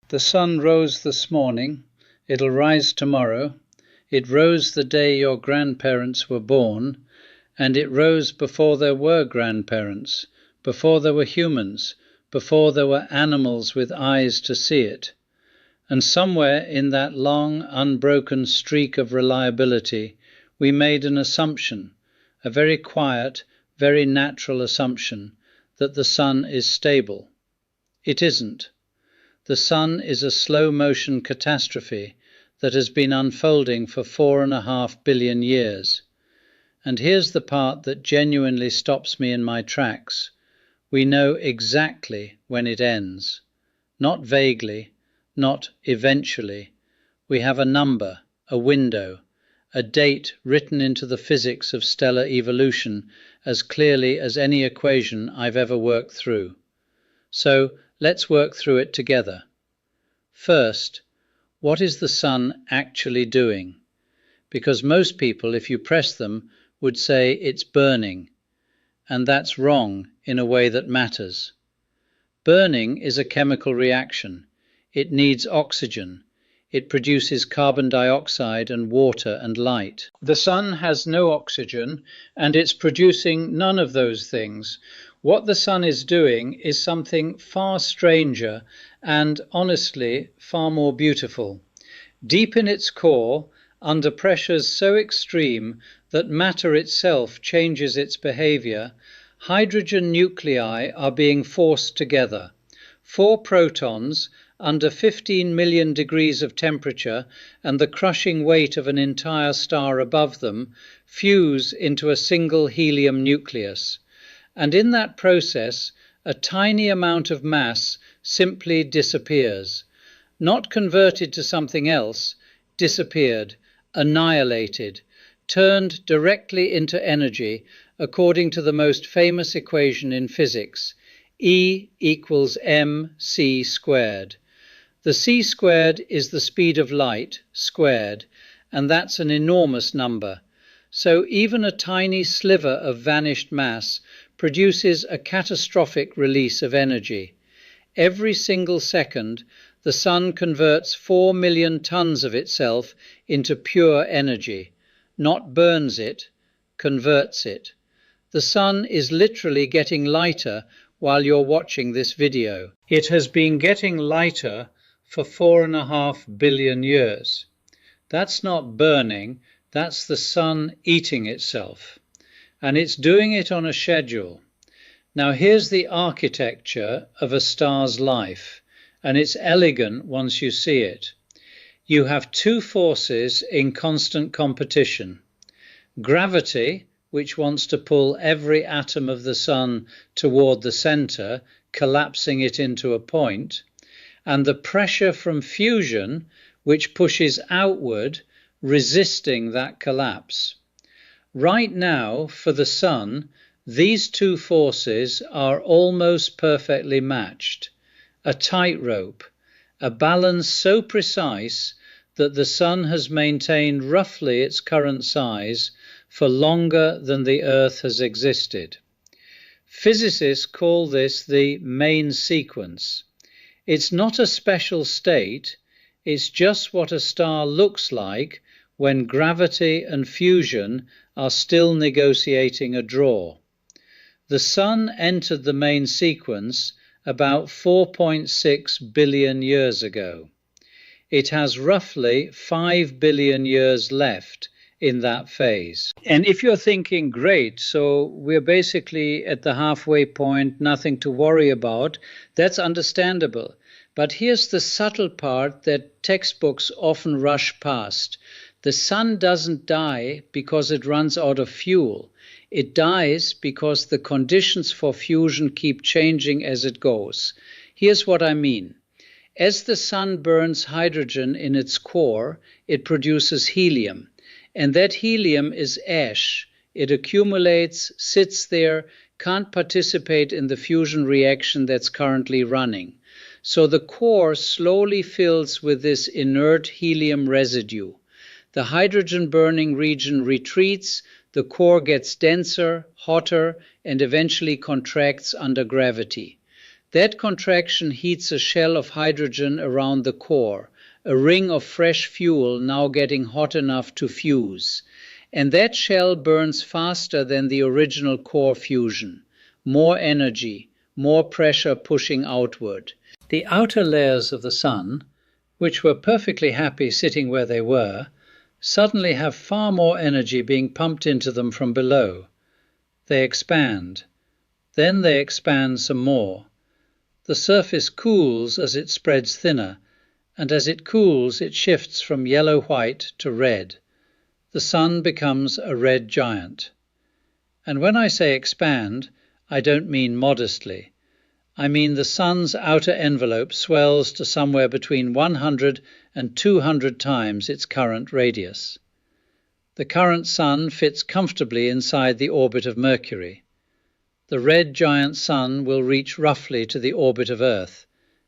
The sun rose this morning, it'll rise tomorrow, it rose the day your grandparents were born, and it rose before there were grandparents, before there were humans, before there were animals with eyes to see it. And somewhere in that long, unbroken streak of reliability, we made an assumption, a very quiet, very natural assumption, that the sun is stable. It isn't. The sun is a slow-motion catastrophe that has been unfolding for 4.5 billion years. And here's the part that genuinely stops me in my tracks. We know exactly when it ends. Not vaguely, not eventually. We have a number, a window, a date written into the physics of stellar evolution as clearly as any equation I've ever worked through. So let's work through it together. First, what is the sun actually doing? Because most people, if you press them, would say it's burning. And that's wrong in a way that matters. Burning is a chemical reaction. It needs oxygen. It produces carbon dioxide and water and light. The sun has no oxygen, and it's producing none of those things. What the sun is doing is something far stranger and, honestly, far more beautiful. Deep in its core, under pressures so extreme that matter itself changes its behavior, hydrogen nuclei are being forced together. 4 protons, under 15 million degrees of temperature and the crushing weight of an entire star above them, fuse into a single helium nucleus. And in that process, a tiny amount of mass simply disappears. Not converted to something else, disappeared, annihilated, turned directly into energy according to the most famous equation in physics, E equals mc squared. The c squared is the speed of light squared, and that's an enormous number. So even a tiny sliver of vanished mass produces a catastrophic release of energy. Every single second, the sun converts 4 million tons of itself into pure energy, not burns it, converts it. The sun is literally getting lighter while you're watching this video. It has been getting lighter for 4.5 billion years. That's not burning, that's the sun eating itself. And it's doing it on a schedule. Now here's the architecture of a star's life, and it's elegant once you see it. You have 2 forces in constant competition. Gravity, which wants to pull every atom of the sun toward the center, collapsing it into a point, and the pressure from fusion, which pushes outward, resisting that collapse. Right now, for the sun, these 2 forces are almost perfectly matched. A tightrope, a balance so precise that the sun has maintained roughly its current size for longer than the Earth has existed. Physicists call this the main sequence. It's not a special state, it's just what a star looks like when gravity and fusion are still negotiating a draw. The sun entered the main sequence about 4.6 billion years ago. It has roughly 5 billion years left in that phase. And if you're thinking, great, so we're basically at the halfway point, nothing to worry about, that's understandable. But here's the subtle part that textbooks often rush past. The sun doesn't die because it runs out of fuel. It dies because the conditions for fusion keep changing as it goes. Here's what I mean. As the sun burns hydrogen in its core, it produces helium. And that helium is ash. It accumulates, sits there, can't participate in the fusion reaction that's currently running. So the core slowly fills with this inert helium residue. The hydrogen burning region retreats, the core gets denser, hotter, and eventually contracts under gravity. That contraction heats a shell of hydrogen around the core, a ring of fresh fuel now getting hot enough to fuse. And that shell burns faster than the original core fusion. More energy, more pressure pushing outward. The outer layers of the sun, which were perfectly happy sitting where they were, suddenly have far more energy being pumped into them from below. They expand. Then they expand some more. The surface cools as it spreads thinner, and as it cools it shifts from yellow-white to red. The sun becomes a red giant. And when I say expand, I don't mean modestly. I mean the sun's outer envelope swells to somewhere between 100 and 200 times its current radius. The current sun fits comfortably inside the orbit of Mercury. The red giant sun will reach roughly to the orbit of Earth,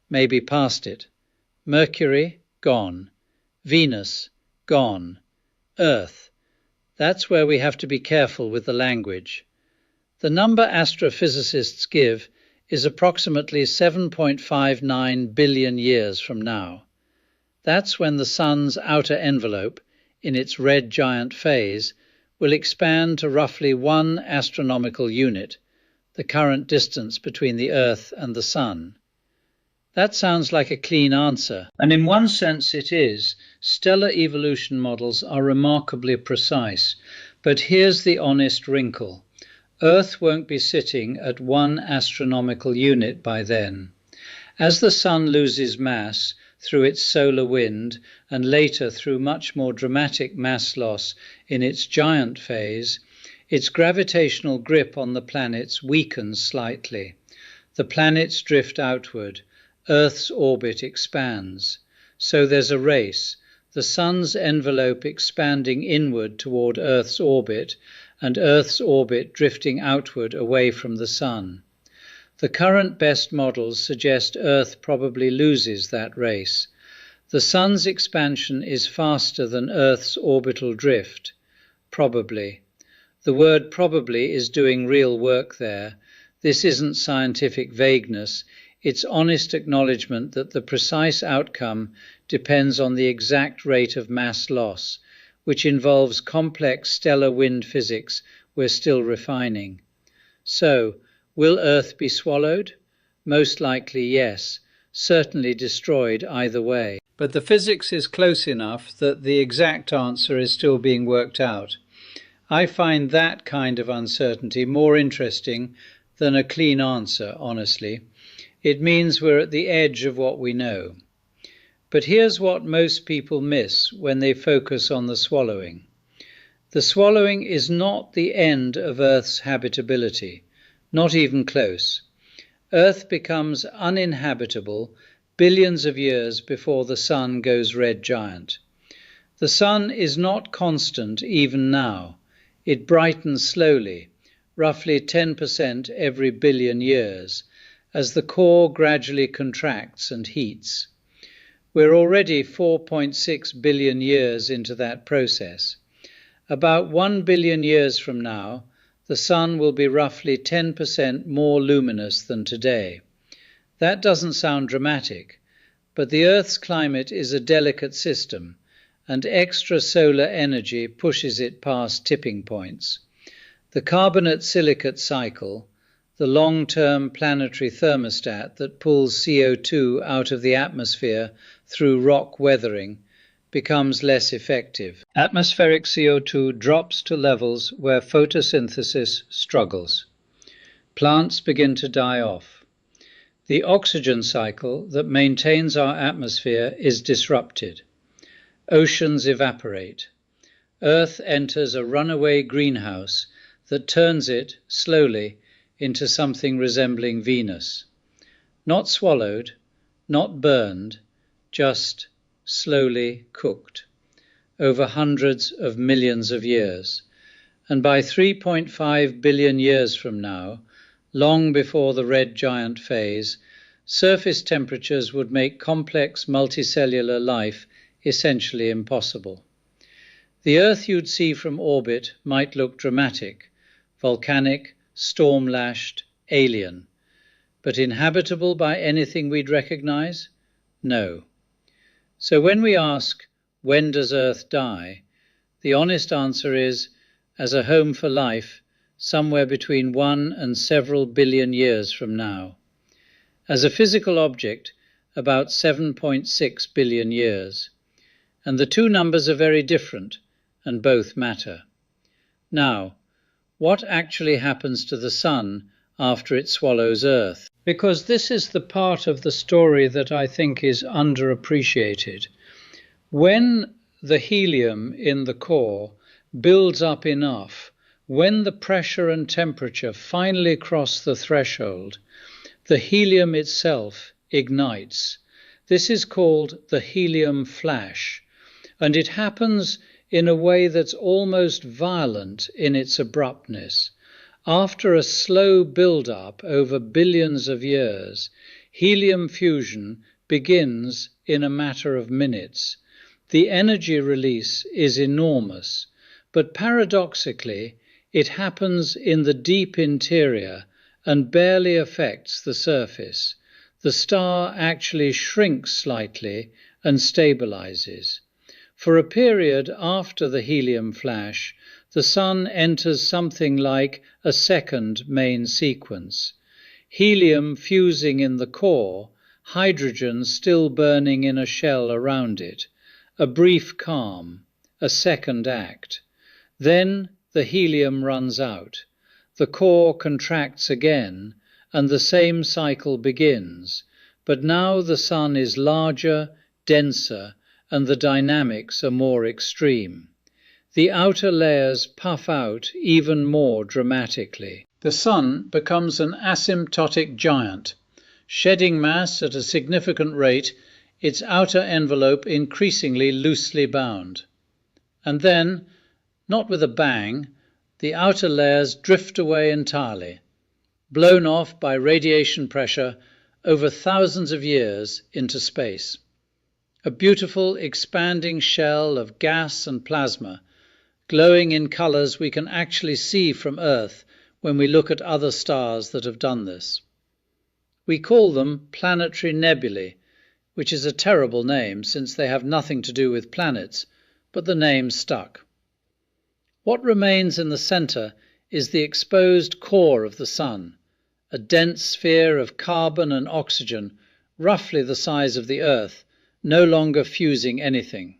maybe past it. Mercury, gone. Venus, gone. Earth. That's where we have to be careful with the language. The number astrophysicists give is approximately 7.59 billion years from now. That's when the sun's outer envelope, in its red giant phase, will expand to roughly 1 astronomical unit, the current distance between the Earth and the sun. That sounds like a clean answer, and in one sense it is. Stellar evolution models are remarkably precise, but here's the honest wrinkle. Earth won't be sitting at 1 astronomical unit by then. As the sun loses mass through its solar wind and later through much more dramatic mass loss in its giant phase, its gravitational grip on the planets weakens slightly. The planets drift outward. Earth's orbit expands. So there's a race, the sun's envelope expanding inward toward Earth's orbit, and Earth's orbit drifting outward away from the sun. The current best models suggest Earth probably loses that race. The sun's expansion is faster than Earth's orbital drift. Probably. The word probably is doing real work there. This isn't scientific vagueness. It's honest acknowledgement that the precise outcome depends on the exact rate of mass loss, which involves complex stellar wind physics we're still refining. So, will Earth be swallowed? Most likely yes, certainly destroyed either way. But the physics is close enough that the exact answer is still being worked out. I find that kind of uncertainty more interesting than a clean answer, honestly. It means we're at the edge of what we know. But here's what most people miss when they focus on the swallowing. The swallowing is not the end of Earth's habitability, not even close. Earth becomes uninhabitable billions of years before the sun goes red giant. The sun is not constant even now. It brightens slowly, roughly 10% every billion years, as the core gradually contracts and heats. We're already 4.6 billion years into that process. About 1 billion years from now, the sun will be roughly 10% more luminous than today. That doesn't sound dramatic, but the Earth's climate is a delicate system, and extra solar energy pushes it past tipping points. The carbonate-silicate cycle, the long-term planetary thermostat that pulls CO2 out of the atmosphere through rock weathering, becomes less effective. Atmospheric CO2 drops to levels where photosynthesis struggles. Plants begin to die off. The oxygen cycle that maintains our atmosphere is disrupted. Oceans evaporate. Earth enters a runaway greenhouse that turns it, slowly, into something resembling Venus. Not swallowed, not burned, just slowly cooked, over hundreds of millions of years. And by 3.5 billion years from now, long before the red giant phase, surface temperatures would make complex multicellular life essentially impossible. The Earth you'd see from orbit might look dramatic, volcanic, storm-lashed, alien. but inhabitable by anything we'd recognize? No. So when we ask, when does Earth die? The honest answer is, as a home for life, somewhere between 1 and several billion years from now. As a physical object, about 7.6 billion years. And the two numbers are very different, and both matter. Now, what actually happens to the Sun after it swallows Earth? Because this is the part of the story that I think is underappreciated. When the helium in the core builds up enough, when the pressure and temperature finally cross the threshold, the helium itself ignites. This is called the helium flash, and it happens in a way that's almost violent in its abruptness. After a slow build-up over billions of years, helium fusion begins in a matter of minutes. The energy release is enormous, but paradoxically, it happens in the deep interior and barely affects the surface. The star actually shrinks slightly and stabilizes. For a period after the helium flash, the Sun enters something like a second main sequence. Helium fusing in the core, hydrogen still burning in a shell around it, a brief calm, a second act. Then the helium runs out. The core contracts again, and the same cycle begins. But now the Sun is larger, denser, and the dynamics are more extreme. The outer layers puff out even more dramatically. The Sun becomes an asymptotic giant, shedding mass at a significant rate, its outer envelope increasingly loosely bound. And then, not with a bang, the outer layers drift away entirely, blown off by radiation pressure over thousands of years into space. A beautiful expanding shell of gas and plasma, glowing in colors we can actually see from Earth when we look at other stars that have done this. We call them planetary nebulae, which is a terrible name since they have nothing to do with planets, but the name stuck. What remains in the center is the exposed core of the Sun, a dense sphere of carbon and oxygen, roughly the size of the Earth, no longer fusing anything.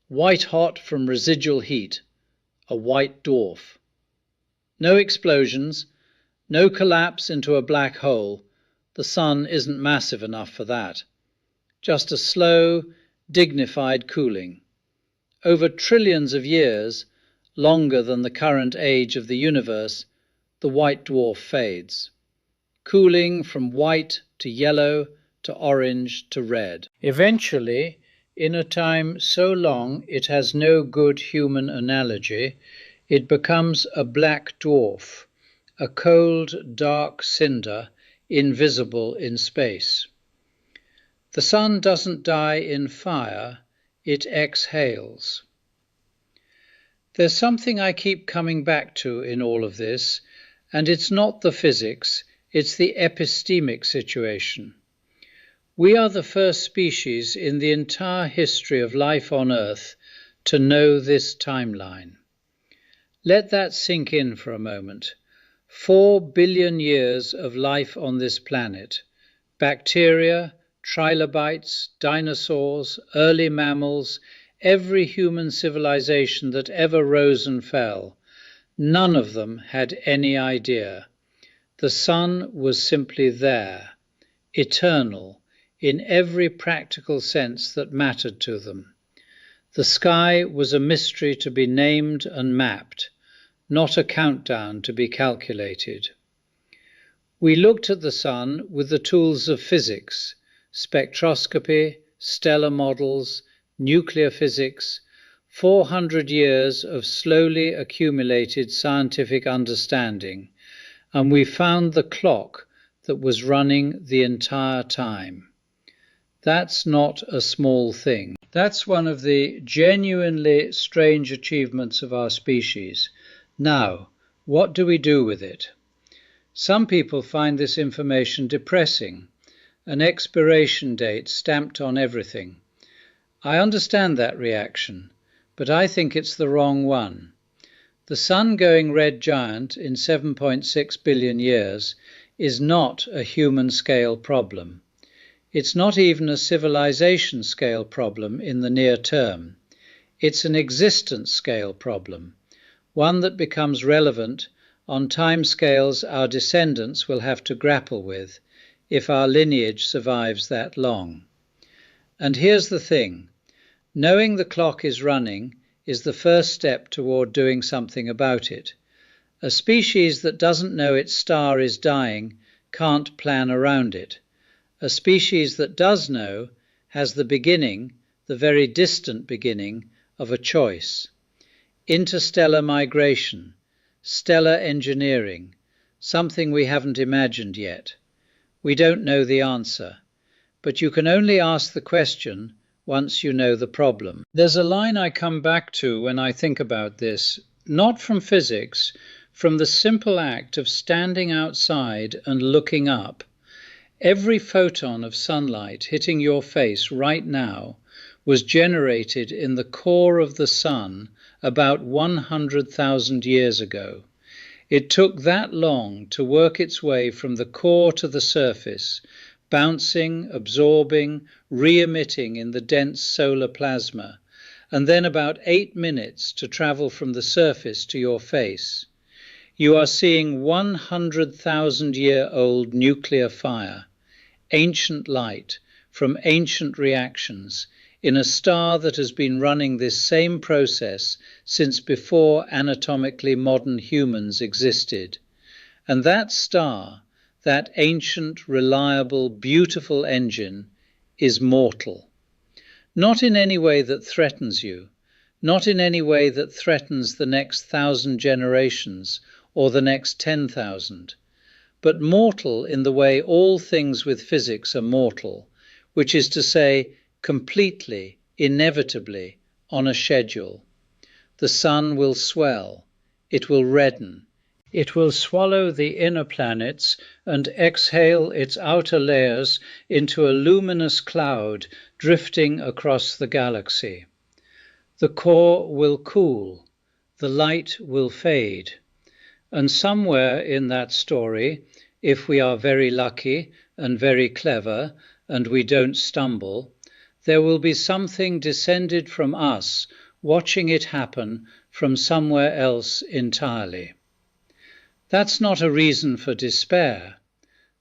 White hot from residual heat, a white dwarf. No explosions, no collapse into a black hole. The Sun isn't massive enough for that. Just a slow, dignified cooling. Over trillions of years, longer than the current age of the universe, the white dwarf fades, cooling from white to yellow to orange to red. Eventually, in a time so long it has no good human analogy, it becomes a black dwarf, a cold, dark cinder, invisible in space. The Sun doesn't die in fire, it exhales. There's something I keep coming back to in all of this, and it's not the physics, it's the epistemic situation. We are the first species in the entire history of life on Earth to know this timeline. Let that sink in for a moment. 4 billion years of life on this planet. Bacteria, trilobites, dinosaurs, early mammals, every human civilization that ever rose and fell. None of them had any idea. The Sun was simply there, eternal, in every practical sense that mattered to them. The sky was a mystery to be named and mapped, not a countdown to be calculated. We looked at the Sun with the tools of physics, spectroscopy, stellar models, nuclear physics, 400 years of slowly accumulated scientific understanding, and we found the clock that was running the entire time. That's not a small thing. That's one of the genuinely strange achievements of our species. Now, what do we do with it? Some people find this information depressing, an expiration date stamped on everything. I understand that reaction, but I think it's the wrong one. The sun going red giant in 7.6 billion years is not a human-scale problem. It's not even a civilization-scale problem in the near term. It's an existence-scale problem, one that becomes relevant on timescales our descendants will have to grapple with if our lineage survives that long. And here's the thing. Knowing the clock is running is the first step toward doing something about it. A species that doesn't know its star is dying can't plan around it. A species that does know has the beginning, the very distant beginning, of a choice. Interstellar migration, stellar engineering, something we haven't imagined yet. We don't know the answer, but you can only ask the question once you know the problem. There's a line I come back to when I think about this, not from physics, from the simple act of standing outside and looking up. Every photon of sunlight hitting your face right now was generated in the core of the sun about 100,000 years ago. It took that long to work its way from the core to the surface, bouncing, absorbing, re-emitting in the dense solar plasma, and then about 8 minutes to travel from the surface to your face. You are seeing 100,000-year-old nuclear fire, ancient light from ancient reactions in a star that has been running this same process since before anatomically modern humans existed. And that star, that ancient, reliable, beautiful engine, is mortal. Not in any way that threatens you, not in any way that threatens the next 1,000 generations or the next 10,000, but mortal in the way all things with physics are mortal, which is to say, completely, inevitably, on a schedule. The sun will swell, it will redden, it will swallow the inner planets and exhale its outer layers into a luminous cloud drifting across the galaxy. The core will cool, the light will fade, and somewhere in that story, if we are very lucky and very clever and we don't stumble, there will be something descended from us watching it happen from somewhere else entirely. That's not a reason for despair.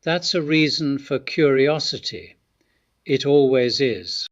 That's a reason for curiosity. It always is.